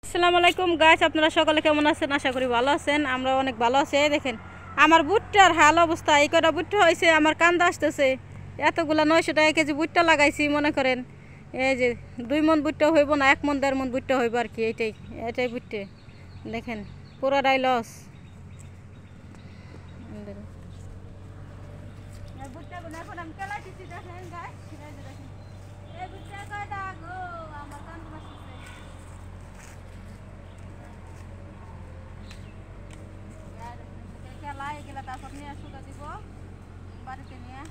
আসসালামু আলাইকুম গাইস, আপনারা সকলে কেমন আছেন? আশা করি ভালো আছেন। আমরা অনেক ভালো আছি। এই দেখেন আমার ভুট্টার হাল অবস্থা। এই কটা ভুট্টা হয়েছে, আমার কান্দা আসতেছে। এতগুলা 900 টাকা কেজি ভুট্টা লাগাইছি, মনে করেন এই যে 2 মন ভুট্টা হইব না, 1 মন 1.5 মন ভুট্টা হইব আর কি। এটাই ভুট্টে দেখেন পুরোটাই লস। ভুট্টাগুলো এখন আমি কেলাইতেছি, দেখেন গাইস, এই ভুট্টা কয়টা গো, আমার কান্দা আসতেছে। এগুলা তারপর নিয়ে শুকা দিব বাড়িতে নিয়ে।